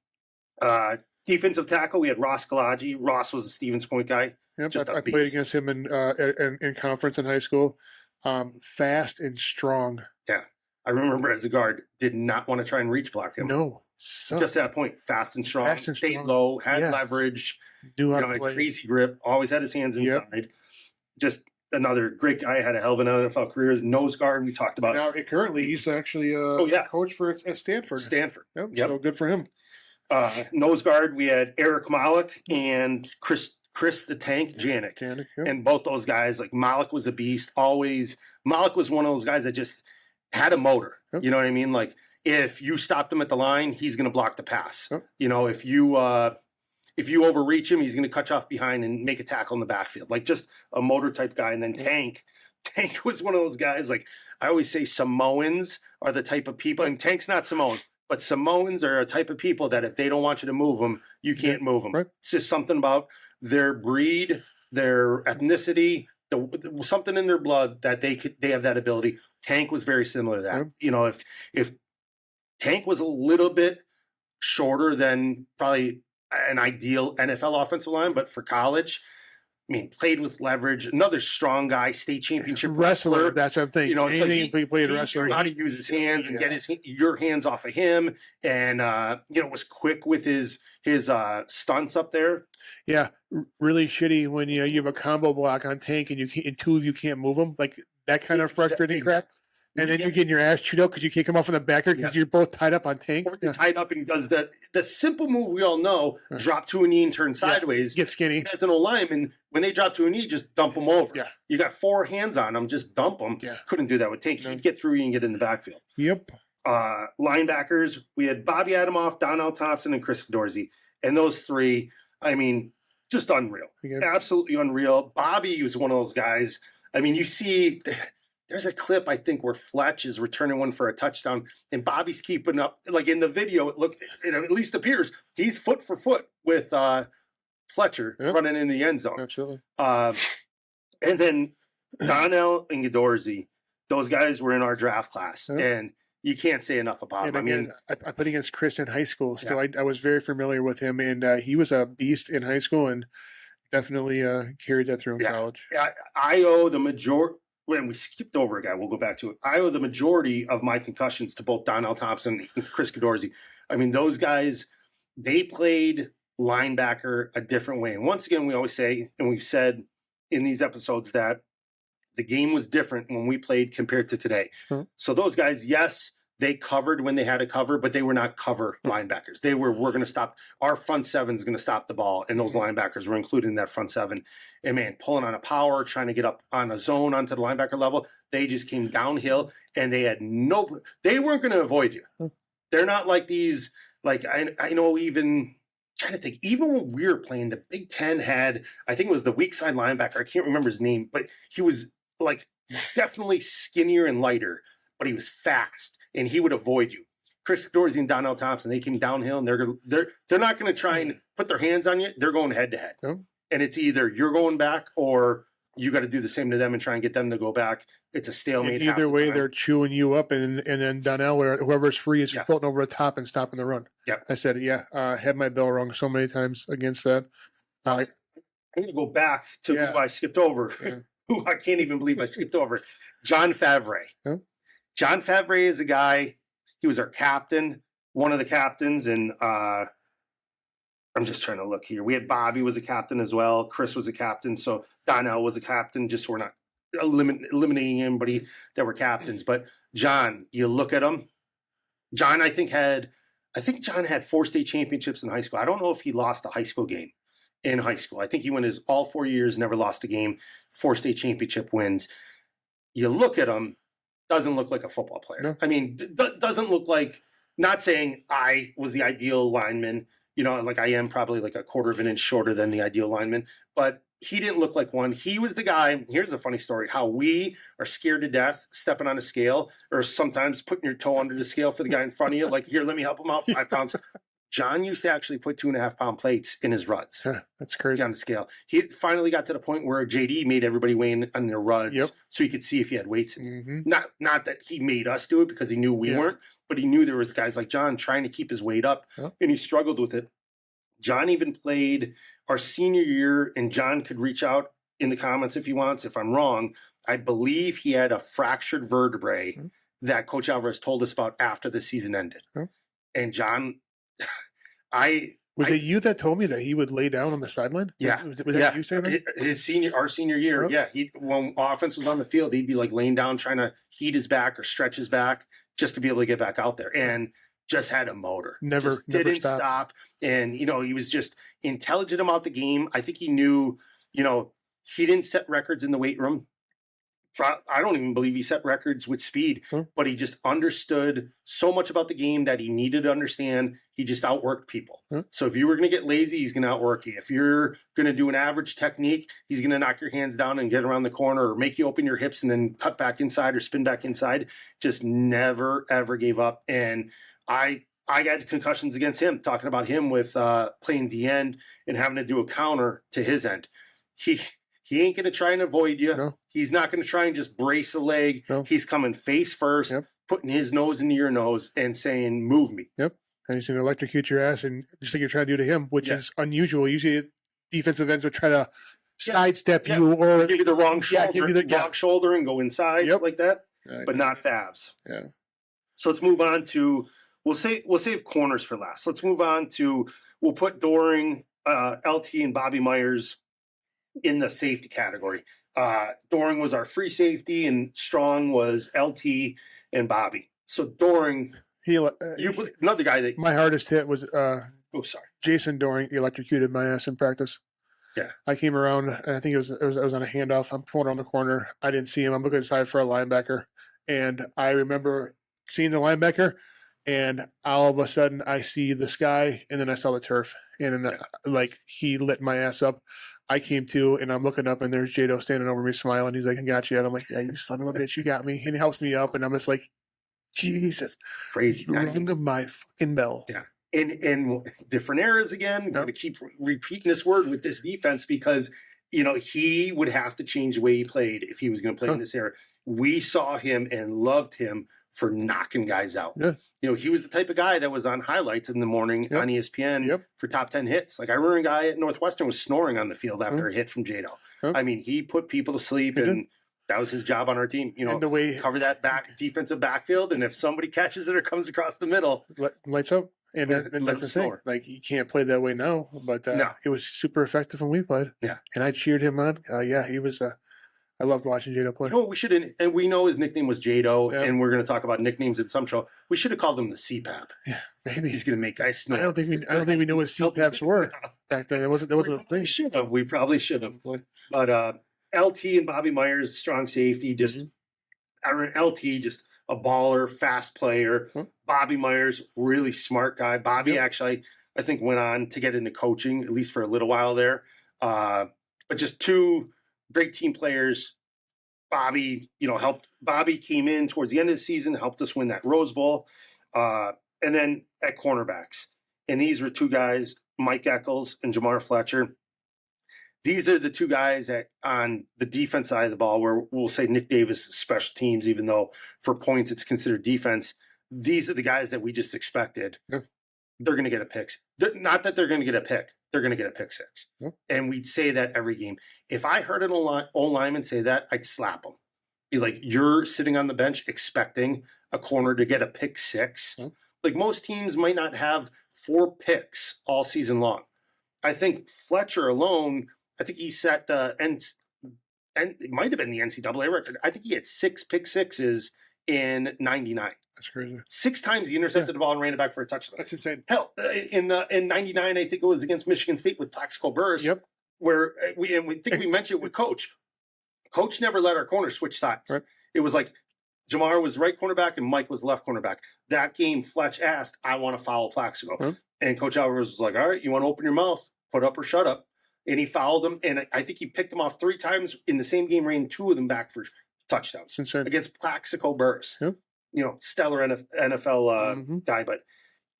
defensive tackle, we had Ross Kalaji. Ross was a Stevens Point guy. Yep, I played against him in conference in high school. Fast and strong. Yeah. I remember as a guard, did not want to try and reach block him. No. So, just at that point, fast and strong, stayed strong. low, had Yes. leverage, Knew how to had play. crazy grip, always had his hands inside. Just another great guy, had a hell of an NFL career. Nose guard, we talked about. Now, currently, he's actually a coach at Stanford. Yep. So good for him. Nose guard, we had Eric Malik and Chris the Tank Janik. And both those guys, like Malik was a beast. Malik was one of those guys that just had a motor. Yep. You know what I mean? Like, if you stopped him at the line, he's going to block the pass. Yep. You know, if you overreach him, he's going to cut you off behind and make a tackle in the backfield. Like, just a motor type guy. And then Tank was one of those guys. Like, I always say Samoans are the type of people, and Tank's not Samoan, but Samoans are a type of people that if they don't want you to move them, you can't move them. Right. It's just something about their breed, their ethnicity, something in their blood that they have that ability. Tank was very similar to that. Yep. You know, if Tank was a little bit shorter than probably an ideal NFL offensive line, but for college, I mean, played with leverage. Another strong guy, state championship wrestler. That's what I'm thinking. You know, anything so he played wrestler. Learned how to use his hands and get your hands off of him, and was quick with his stunts up there. Yeah, really shitty when you have a combo block on Tank and two of you can't move them. Like that kind of frustrating crap. And then you're getting your ass chewed out because you can't come off on the backer because you're both tied up on Tank. Or tied up, and he does the simple move we all know: drop to a knee and turn sideways. Get skinny. As an lineman, when they drop to a knee, just dump them over. Yeah. You got 4 hands on them, just dump them. Yeah. Couldn't do that with Tank. He'd get through you and get in the backfield. Yep. Linebackers, we had Bobby Adimoff, Donnell Thompson, and Chris Dorsey. And those three, I mean, just unreal. Absolutely unreal. Bobby was one of those guys. I mean, you see, there's a clip, I think, where Fletch is returning one for a touchdown, and Bobby's keeping up. Like in the video, it at least appears he's foot for foot with Fletcher running in the end zone. Absolutely. And then Donnell and Dorsey, those guys were in our draft class, and you can't say enough about him. Again, I played against Chris in high school, so I was very familiar with him, and he was a beast in high school and definitely carried that through in college. I owe the majority. When we skipped over a guy, we'll go back to it. I owe the majority of my concussions to both Donnell Thompson and Chris Dorsey. I mean, those guys, they played linebacker a different way. And once again, we always say, and we've said in these episodes, that the game was different when we played compared to today. Mm-hmm. So those guys, yes, they covered when they had to cover, but they were not cover linebackers. They we're going to stop. Our front seven is going to stop the ball, and those linebackers were included in that front seven. And, man, pulling on a power, trying to get up on a zone onto the linebacker level, they just came downhill, and they had they weren't going to avoid you. They're not like these, like I know even – trying to think, even when we were playing, the Big Ten had – I think it was the weak side linebacker. I can't remember his name, but he was, like, definitely skinnier and lighter, but he was fast. And he would avoid you. Chris Dorsey and Donnell Thompson, they came downhill, and they're not going to try and put their hands on you. They're going head to head, and it's either you're going back or you got to do the same to them and try and get them to go back. It's a stalemate. And either way, they're chewing you up, and then Donnell or whoever's free is floating over the top and stopping the run. Yeah, I said, had my bell rung so many times against that. I'm going to go back to who I skipped over. Who I can't even believe I skipped over. John Favre. John Favre is a guy, he was our captain, one of the captains, and I'm just trying to look here. We had Bobby was a captain as well. Chris was a captain, so Donnell was a captain, just so we're not eliminating anybody that were captains. But John, you look at him, John I think John had 4 state championships in high school. I don't know if he lost a high school game in high school. I think he won his all 4 years, never lost a game, 4 state championship wins. You look at him, doesn't look like a football player. No. I mean, doesn't look like, not saying I was the ideal lineman, like I am probably like a quarter of an inch shorter than the ideal lineman, but he didn't look like one. He was the guy. Here's a funny story, how we are scared to death stepping on a scale or sometimes putting your toe under the scale for the guy in front of you. Like, here, let me help him out, 5 pounds. John used to actually put 2.5 pound plates in his ruds. That's crazy. On the scale. He finally got to the point where JD made everybody weigh in on their ruds so he could see if he had weights. Not that he made us do it because he knew we weren't, but he knew there was guys like John trying to keep his weight up, and he struggled with it. John even played our senior year, and John could reach out in the comments if he wants. If I'm wrong, I believe he had a fractured vertebrae that Coach Alvarez told us about after the season ended. And John Was it you that told me that he would lay down on the sideline? Yeah. Was that you saying that? Our senior year, when offense was on the field, he'd be like laying down trying to heat his back or stretch his back just to be able to get back out there, and just had a motor. Never didn't stopped. stop. And, he was just intelligent about the game. I think he knew, he didn't set records in the weight room. I don't even believe he set records with speed, but he just understood so much about the game that he needed to understand. He just outworked people. So if you were going to get lazy, he's going to outwork you. If you're going to do an average technique, he's going to knock your hands down and get around the corner or make you open your hips and then cut back inside or spin back inside. Just never, ever gave up. And I got concussions against him, talking about him with playing the end and having to do a counter to his end. He ain't going to try and avoid you. No. He's not going to try and just brace a leg. No. He's coming face first, putting his nose into your nose and saying, move me. Yep. And he's going to electrocute your ass, and just like you're trying to do to him, which is unusual. Usually defensive ends would try to sidestep you or give you the wrong shoulder, wrong shoulder and go inside like that, but not Favs. Yeah. So let's move on to, we'll save corners for last. Let's move on to, we'll put Doring, LT, and Bobby Myers in the safety category. Doring was our free safety, and Strong was LT and Bobby. So Doring, another guy that my hardest hit was sorry, Jason Doring electrocuted my ass in practice. Yeah, I came around, and I think it was on a handoff. I'm pulling around the corner. I didn't see him. I'm looking inside for a linebacker, and I remember seeing the linebacker, and all of a sudden I see the sky, and then I saw the turf, and like he lit my ass up. I came to, and I'm looking up, and there's Jado standing over me smiling. He's like, I got you. And I'm like, yeah, you son of a bitch, you got me. And he helps me up, and I'm just like, Jesus. Crazy. Ring my fucking bell. Yeah. And different eras again. I'm going to keep repeating this word with this defense because, he would have to change the way he played if he was going to play in this era. We saw him and loved him for knocking guys out. Yeah. He was the type of guy that was on highlights in the morning on ESPN for top 10 hits. Like I remember a guy at Northwestern was snoring on the field after a hit from Jado. I mean, he put people to sleep, and that was his job on our team. And the way cover that defensive backfield, and if somebody catches it or comes across the middle, lights up. And that's the thing. Like you can't play that way now, but it was super effective when we played. Yeah, and I cheered him on. He was. I loved watching Jado play. We shouldn't, and we know his nickname was Jado, and we're going to talk about nicknames in some show. We should have called him the CPAP. Yeah, maybe he's going to make guys snore. I don't think we knew what CPAPs were back then. There wasn't a thing. We probably should have. But LT and Bobby Myers, strong safety. Just LT, just a baller, fast player. Bobby Myers, really smart guy. Bobby actually, I think, went on to get into coaching at least for a little while there. But just two great team players. Bobby, helped. Bobby came in towards the end of the season, helped us win that Rose Bowl. And then at cornerbacks. And these were two guys, Mike Eccles and Jamar Fletcher. These are the two guys on the defense side of the ball where we'll say Nick Davis is special teams, even though for points it's considered defense. These are the guys that we just expected. Yeah. They're going to get a pick. Not that they're going to get a pick. They're going to get a pick six. Yeah. And we'd say that every game. If I heard an O-lineman say that, I'd slap him. Be like, you're sitting on the bench expecting a corner to get a pick six. Yeah. Like most teams might not have 4 picks all season long. I think Fletcher alone, I think he set the and it might have been the NCAA record. I think he had 6 pick sixes in 99. That's crazy. 6 times he intercepted the ball and ran it back for a touchdown. That's insane. Hell, in 99, I think it was against Michigan State with Plaxico Burress. Yep. Where we think we mentioned with Coach. Coach never let our corner switch sides. Right. It was like Jamar was right cornerback and Mike was left cornerback. That game, Fletch asked, "I want to foul Plaxico," and Coach Alvarez was like, "All right, you want to open your mouth, put up or shut up." And he fouled him, and I think he picked him off 3 times in the same game, ran 2 of them back for touchdowns against Plaxico Burress. Yep. Stellar NFL guy, but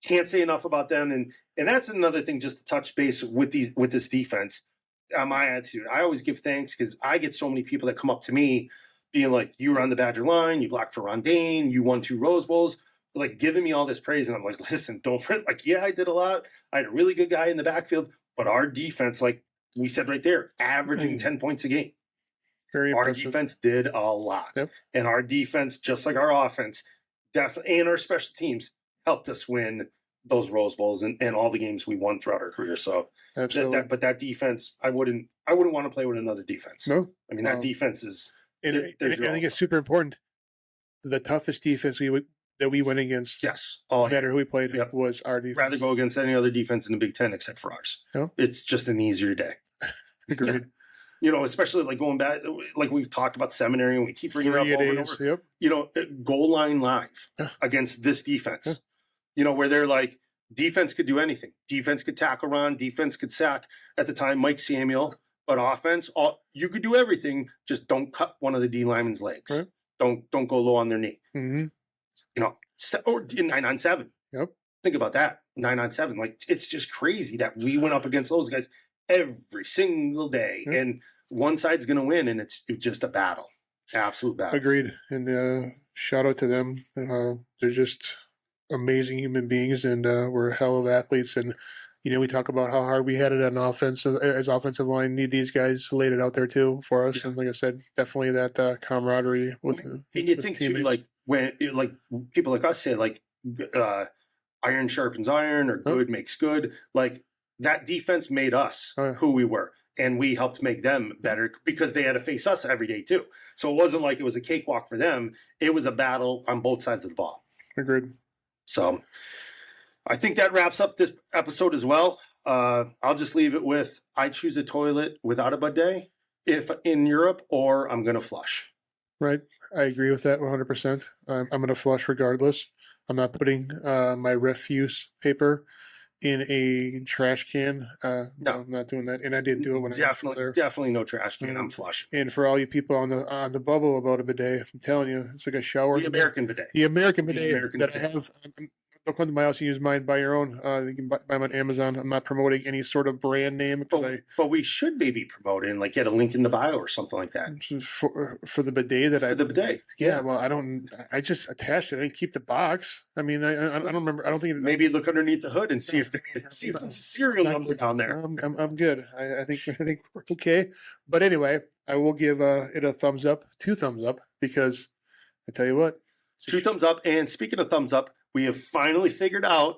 can't say enough about them. And that's another thing, just to touch base with this defense. My attitude, I always give thanks because I get so many people that come up to me being like, "You were on the Badger line, you blocked for Rondane, you won 2 Rose Bowls," like giving me all this praise, and I'm like, "Listen, don't fret. Like, yeah, I did a lot. I had a really good guy in the backfield, but our defense, like we said right there, averaging 10 points a game. Very our impressive. defense did a lot, and our defense, just like our offense, definitely, and our special teams helped us win those Rose Bowls and all the games we won throughout our career. So absolutely. But that defense, I wouldn't want to play with another defense. No, I mean that defense is. And I think it's super important. The toughest defense we went against, yes, no matter who we played, was our defense. Rather go against any other defense in the Big Ten except for ours. Yep. It's just an easier day. Agreed. You know, especially like going back, like we've talked about seminary, and we keep bringing it up over and over. Yep. You know, goal line live against this defense. You know, where they're like, defense could do anything. Defense could tackle Ron. Defense could sack. At the time, Mike Samuel. But offense, you could do everything. Just don't cut one of the D linemen's legs. Right. Don't go low on their knee. Mm-hmm. You know, or 9-on-7. Yep. Think about that. 9-on-7. Like, it's just crazy that we went up against those guys every single day, and one side's going to win, and it's just a battle, absolute battle. Agreed. And shout out to them. They're just amazing human beings, and we're a hell of athletes. And you know, we talk about how hard we had it on offense as offensive line. These guys laid it out there too for us, and like I said, definitely that camaraderie with. And you think too, like when like people like us say, like iron sharpens iron, or good makes good. Like that defense made us who we were, and we helped make them better because they had to face us every day too. So it wasn't like it was a cakewalk for them; it was a battle on both sides of the ball. Agreed. So I think that wraps up this episode as well. I'll just leave it with, I choose a toilet without a bidet if in Europe, or I'm going to flush. Right. I agree with that 100%. I'm going to flush regardless. I'm not putting my refuse paper in a trash can. No, I'm not doing that. And I didn't do it when I was there. Definitely no trash can. I'm flushing. And for all you people on the bubble about a bidet, I'm telling you, it's like a shower. The American bidet. The American bidet I have. Don't come to my house and use mine. Buy your own. You can buy them on Amazon. I'm not promoting any sort of brand name. But we should maybe promote it and like get a link in the bio or something like that. For the bidet the bidet. Yeah, well, I just attached it. I didn't keep the box. I mean, I don't remember. I don't think maybe look underneath the hood and see if there's a serial number down there. I'm good. I think we're okay. But anyway, I will give it a thumbs up, 2 thumbs up, because I tell you what, 2 thumbs up. And speaking of thumbs up, we have finally figured out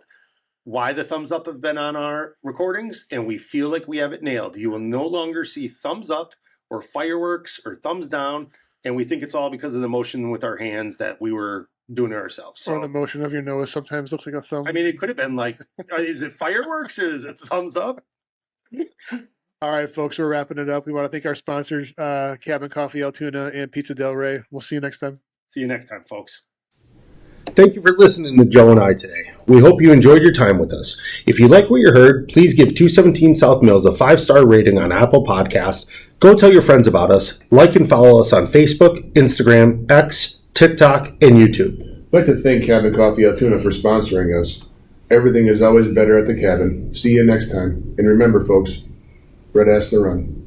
why the thumbs up have been on our recordings, and we feel like we have it nailed. You will no longer see thumbs up or fireworks or thumbs down, and we think it's all because of the motion with our hands that we were doing it ourselves. So, or the motion of your nose sometimes looks like a thumb. I mean, it could have been like, is it fireworks or is it thumbs up? All right, folks, we're wrapping it up. We want to thank our sponsors, Cabin Coffee, Altoona, and Pizza Del Rey. We'll see you next time. See you next time, folks. Thank you for listening to Joe and I today. We hope you enjoyed your time with us. If you like what you heard, please give 217 South Mills a 5-star rating on Apple Podcasts. Go tell your friends about us. Like and follow us on Facebook, Instagram, X, TikTok, and YouTube. I'd like to thank Cabin Coffee Altoona for sponsoring us. Everything is always better at the cabin. See you next time. And remember, folks, Red has to run.